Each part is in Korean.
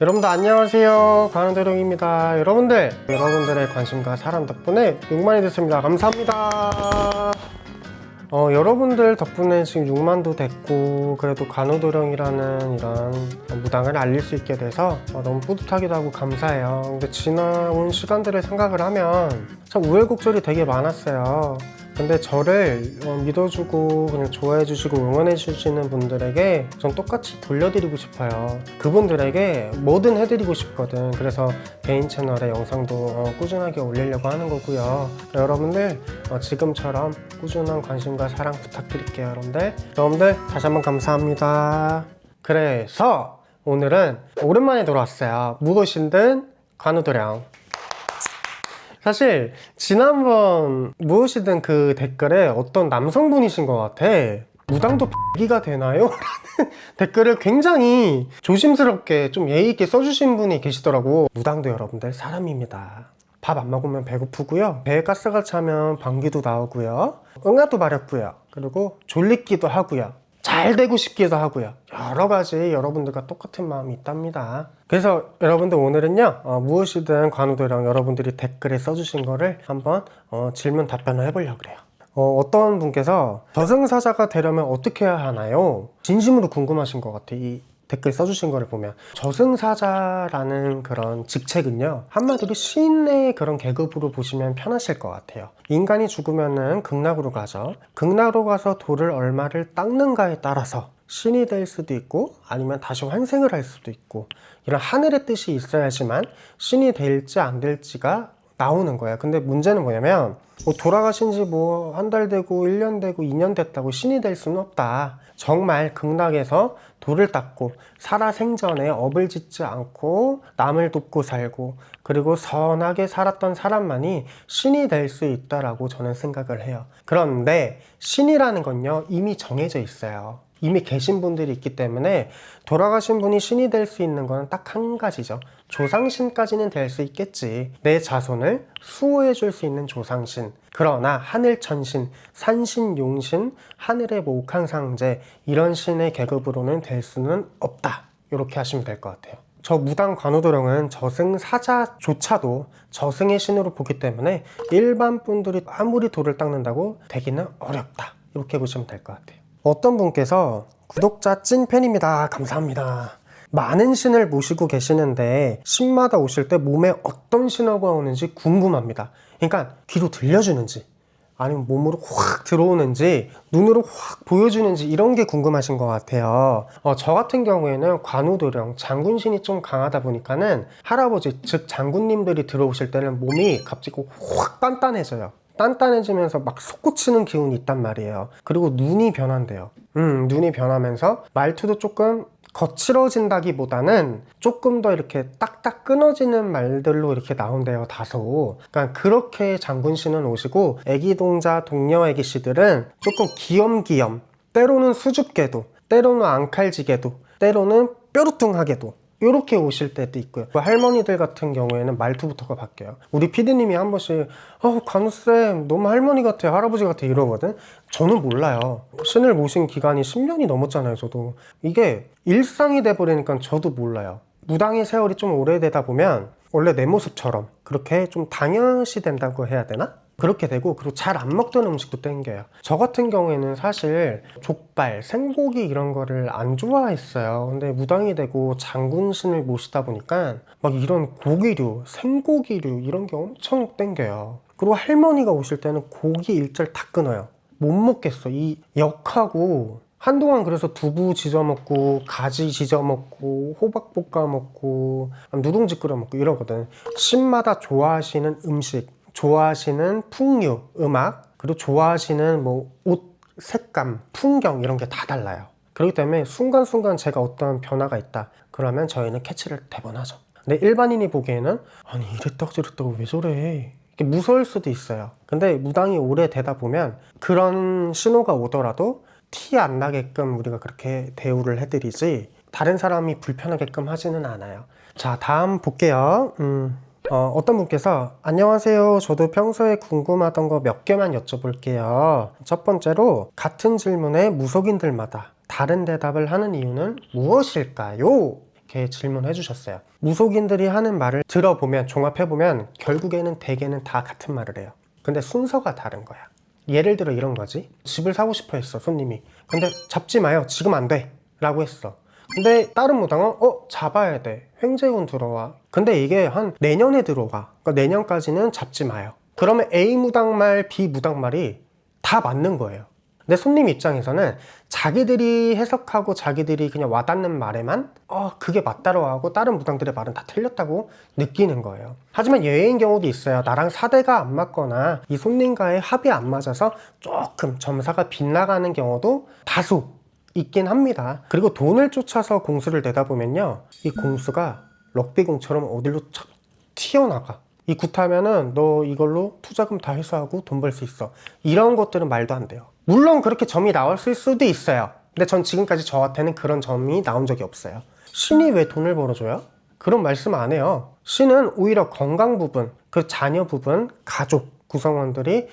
여러분들 안녕하세요, 관우도령입니다. 여러분들의 관심과 사랑 덕분에 6만이 됐습니다. 감사합니다. 여러분들 덕분에 지금 6만도 됐고, 그래도 관우도령이라는 이런 무당을 알릴 수 있게 돼서 너무 뿌듯하기도 하고 감사해요. 근데 지나온 시간들을 생각을 하면 참 우여곡절이 되게 많았어요. 근데 저를 믿어주고 그냥 좋아해주시고 응원해주시는 분들에게 전 똑같이 돌려드리고 싶어요. 그분들에게 뭐든 해드리고 싶거든. 그래서 개인 채널에 영상도 꾸준하게 올리려고 하는 거고요. 여러분들 지금처럼 꾸준한 관심과 사랑 부탁드릴게요. 여러분들 다시 한번 감사합니다. 그래서 오늘은 오랜만에 돌아왔어요. 무엇이든 관우도령. 사실 지난번 무엇이든 그 댓글에 어떤 남성분이신 것 같아. 무당도 X기가 되나요? 라는 댓글을 굉장히 조심스럽게 좀 예의 있게 써주신 분이 계시더라고. 무당도 여러분들 사람입니다. 밥 안 먹으면 배고프고요, 배에 가스가 차면 방귀도 나오고요, 응아도 마렵고요, 그리고 졸리기도 하고요, 잘 되고 싶기도 하고요, 여러 가지 여러분들과 똑같은 마음이 있답니다. 그래서 여러분들 오늘은요, 무엇이든 관우도령 여러분들이 댓글에 써주신 거를 한번 질문 답변을 해보려고 그래요. 어떤 분께서 저승사자가 되려면 어떻게 해야 하나요? 진심으로 궁금하신 것 같아. 이 댓글 써주신 거를 보면 저승사자라는 그런 직책은요, 한마디로 신의 그런 계급으로 보시면 편하실 것 같아요. 인간이 죽으면은 극락으로 가죠. 극락으로 가서 돌을 얼마를 닦는가에 따라서 신이 될 수도 있고 아니면 다시 환생을 할 수도 있고, 이런 하늘의 뜻이 있어야지만 신이 될지 안 될지가 나오는 거예요. 근데 문제는 뭐냐면 돌아가신 지 한 달 되고 1년 되고 2년 됐다고 신이 될 수는 없다. 정말 극락에서 돌을 닦고 살아생전에 업을 짓지 않고 남을 돕고 살고 그리고 선하게 살았던 사람만이 신이 될 수 있다라고 저는 생각을 해요. 그런데 신이라는 건요, 이미 정해져 있어요. 이미 계신 분들이 있기 때문에 돌아가신 분이 신이 될 수 있는 건 딱 한 가지죠. 조상신까지는 될 수 있겠지. 내 자손을 수호해 줄 수 있는 조상신. 그러나 하늘천신, 산신용신, 하늘의 목한상제, 이런 신의 계급으로는 될 수는 없다. 이렇게 하시면 될 것 같아요. 저 무당 관우도령은 저승사자조차도 저승의 신으로 보기 때문에 일반 분들이 아무리 돌을 닦는다고 되기는 어렵다. 이렇게 보시면 될 것 같아요. 어떤 분께서 구독자 찐팬입니다. 감사합니다. 많은 신을 모시고 계시는데 신마다 오실 때 몸에 어떤 신호가 오는지 궁금합니다. 그러니까 귀로 들려주는지 아니면 몸으로 확 들어오는지 눈으로 확 보여주는지 이런 게 궁금하신 것 같아요. 저 같은 경우에는 관우도령 장군신이 좀 강하다 보니까는 할아버지 즉 장군님들이 들어오실 때는 몸이 갑자기 확 단단해져요. 단단해지면서 막 솟구치는 기운이 있단 말이에요. 그리고 눈이 변한대요. 눈이 변하면서 말투도 조금 거칠어진다기보다는 조금 더 이렇게 딱딱 끊어지는 말들로 이렇게 나온대요, 다소. 그러니까 그렇게 장군씨는 오시고, 애기동자 동녀 애기씨들은 조금 귀염귀염, 때로는 수줍게도, 때로는 앙칼지게도, 때로는 뾰루퉁하게도 이렇게 오실 때도 있고요. 할머니들 같은 경우에는 말투부터가 바뀌어요. 우리 피디님이 한 번씩 관우쌤 너무 할머니 같아, 할아버지 같아 이러거든. 저는 몰라요. 신을 모신 기간이 10년이 넘었잖아요. 저도 이게 일상이 돼버리니까 저도 몰라요. 무당의 세월이 좀 오래되다 보면 원래 내 모습처럼 그렇게 좀 당연시 된다고 해야 되나? 그렇게 되고, 그리고 잘 안 먹던 음식도 땡겨요. 저 같은 경우에는 사실 족발, 생고기 이런 거를 안 좋아했어요. 근데 무당이 되고 장군신을 모시다 보니까 막 이런 고기류, 생고기류 이런 게 엄청 땡겨요. 그리고 할머니가 오실 때는 고기 일절 다 끊어요. 못 먹겠어. 이 역하고. 한동안 그래서 두부 지져 먹고 가지 지져 먹고 호박 볶아 먹고 누룽지 끓여 먹고 이러거든. 신마다 좋아하시는 음식, 좋아하시는 풍류, 음악, 그리고 좋아하시는 옷, 색감, 풍경 이런 게 다 달라요. 그렇기 때문에 순간순간 제가 어떤 변화가 있다 그러면 저희는 캐치를 대번하죠. 근데 일반인이 보기에는 아니 이랬다고 저랬다고 왜 저래, 이게 무서울 수도 있어요. 근데 무당이 오래되다 보면 그런 신호가 오더라도 티 안 나게끔 우리가 그렇게 대우를 해드리지 다른 사람이 불편하게끔 하지는 않아요. 자, 다음 볼게요. 어떤 분께서 안녕하세요. 저도 평소에 궁금하던 거 몇 개만 여쭤볼게요. 첫 번째로, 같은 질문에 무속인들마다 다른 대답을 하는 이유는 무엇일까요? 이렇게 질문해 주셨어요. 무속인들이 하는 말을 들어보면, 종합해보면 결국에는 대개는 다 같은 말을 해요. 근데 순서가 다른 거야. 예를 들어 이런 거지. 집을 사고 싶어 했어, 손님이. 근데 잡지 마요, 지금 안 돼 라고 했어. 근데 다른 무당은 잡아야 돼, 횡재운 들어와. 근데 이게 한 내년에 들어가. 그러니까 내년까지는 잡지 마요. 그러면 A 무당 말, B 무당 말이 다 맞는 거예요. 근데 손님 입장에서는 자기들이 해석하고 자기들이 그냥 와닿는 말에만 그게 맞다고 하고 다른 무당들의 말은 다 틀렸다고 느끼는 거예요. 하지만 예외인 경우도 있어요. 나랑 사대가 안 맞거나 이 손님과의 합이 안 맞아서 조금 점사가 빗나가는 경우도 다수 있긴 합니다. 그리고 돈을 쫓아서 공수를 내다 보면요, 이 공수가 럭비공처럼 어디로 착 튀어나가. 이 굿하면은 너 이걸로 투자금 다 회수하고 돈 벌 수 있어, 이런 것들은 말도 안 돼요. 물론 그렇게 점이 나왔을 수도 있어요. 근데 전 지금까지 저한테는 그런 점이 나온 적이 없어요. 신이 왜 돈을 벌어줘요? 그런 말씀 안 해요. 신은 오히려 건강 부분, 그 자녀 부분, 가족 구성원들이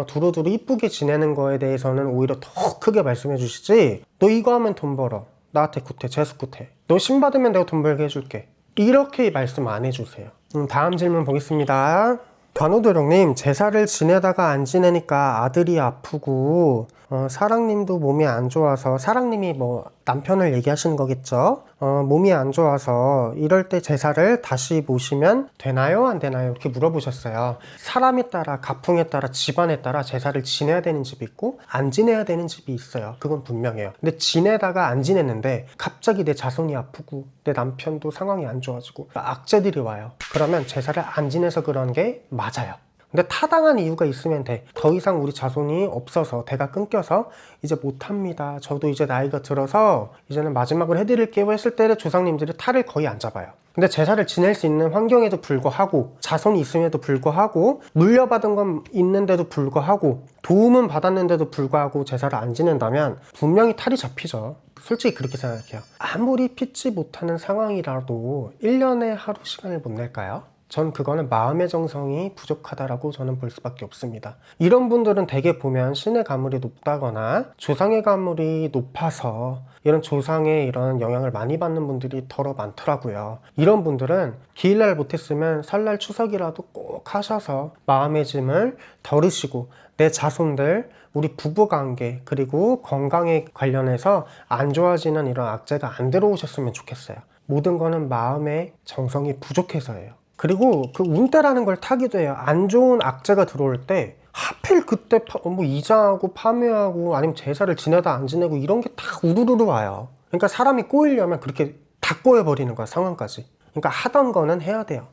두루두루 이쁘게 지내는 거에 대해서는 오히려 더 크게 말씀해 주시지, 너 이거 하면 돈 벌어, 나한테 굿해, 재수 굿해, 너 신 받으면 내가 돈 벌게 해줄게, 이렇게 말씀 안 해주세요. 다음 질문 보겠습니다. 관우도령님, 제사를 지내다가 안 지내니까 아들이 아프고 사랑님도 몸이 안 좋아서, 사랑님이 뭐 남편을 얘기하시는 거겠죠? 몸이 안 좋아서 이럴 때 제사를 다시 모시면 되나요, 안 되나요? 이렇게 물어보셨어요. 사람에 따라, 가풍에 따라, 집안에 따라 제사를 지내야 되는 집이 있고 안 지내야 되는 집이 있어요. 그건 분명해요. 근데 지내다가 안 지냈는데 갑자기 내 자손이 아프고 내 남편도 상황이 안 좋아지고 악재들이 와요. 그러면 제사를 안 지내서 그런 게 맞아요. 근데 타당한 이유가 있으면 돼. 더 이상 우리 자손이 없어서, 대가 끊겨서 이제 못합니다, 저도 이제 나이가 들어서 이제는 마지막으로 해드릴게요 했을 때 조상님들이 탈을 거의 안 잡아요. 근데 제사를 지낼 수 있는 환경에도 불구하고, 자손이 있음에도 불구하고, 물려받은 건 있는데도 불구하고, 도움은 받았는데도 불구하고 제사를 안 지낸다면 분명히 탈이 잡히죠. 솔직히 그렇게 생각해요. 아무리 피치 못하는 상황이라도 1년에 하루 시간을 못 낼까요? 전 그거는 마음의 정성이 부족하다라고 저는 볼 수밖에 없습니다. 이런 분들은 대개 보면 신의 가물이 높다거나 조상의 가물이 높아서 이런 조상의 이런 영향을 많이 받는 분들이 더러 많더라고요. 이런 분들은 기일날 못했으면 설날 추석이라도 꼭 하셔서 마음의 짐을 덜으시고, 내 자손들, 우리 부부관계, 그리고 건강에 관련해서 안 좋아지는 이런 악재가 안 들어오셨으면 좋겠어요. 모든 거는 마음의 정성이 부족해서예요. 그리고 그 운대라는 걸 타기도 해요. 안 좋은 악재가 들어올 때 하필 그때 뭐 이장하고 파묘하고 아니면 제사를 지내다 안 지내고 이런 게 다 우르르르 와요. 그러니까 사람이 꼬이려면 그렇게 다 꼬여버리는 거야, 상황까지. 그러니까 하던 거는 해야 돼요.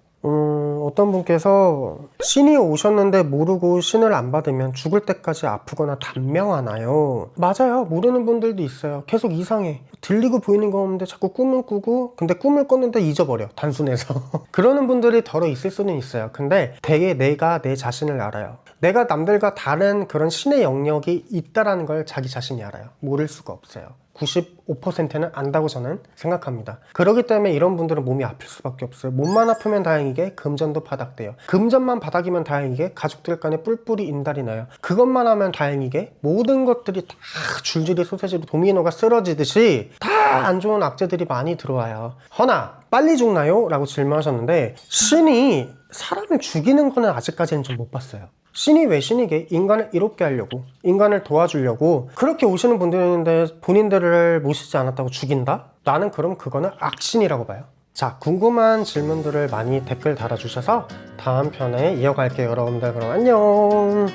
어떤 분께서 신이 오셨는데 모르고 신을 안 받으면 죽을 때까지 아프거나 단명하나요? 맞아요. 모르는 분들도 있어요. 계속 이상해, 들리고 보이는 거 없는데 자꾸 꿈을 꾸고, 근데 꿈을 꿨는데 잊어버려, 단순해서. 그러는 분들이 덜어 있을 수는 있어요. 근데 되게 내가 내 자신을 알아요. 내가 남들과 다른 그런 신의 영역이 있다라는 걸 자기 자신이 알아요. 모를 수가 없어요. 95%는 안다고 저는 생각합니다. 그렇기 때문에 이런 분들은 몸이 아플 수밖에 없어요. 몸만 아프면 다행이게 금전도 바닥돼요. 금전만 바닥이면 다행이게 가족들 간에 뿔뿔이 인달이 나요. 그것만 하면 다행이게 모든 것들이 다 줄줄이 소세지로 도미노가 쓰러지듯이 다 안 좋은 악재들이 많이 들어와요. 허나 빨리 죽나요? 라고 질문하셨는데, 신이 사람을 죽이는 거는 아직까지는 좀 못 봤어요. 신이 왜 신이게? 인간을 이롭게 하려고, 인간을 도와주려고 그렇게 오시는 분들인데 본인들을 모시지 않았다고 죽인다? 나는 그럼 그거는 악신이라고 봐요. 자, 궁금한 질문들을 많이 댓글 달아주셔서 다음 편에 이어갈게요, 여러분들. 그럼 안녕.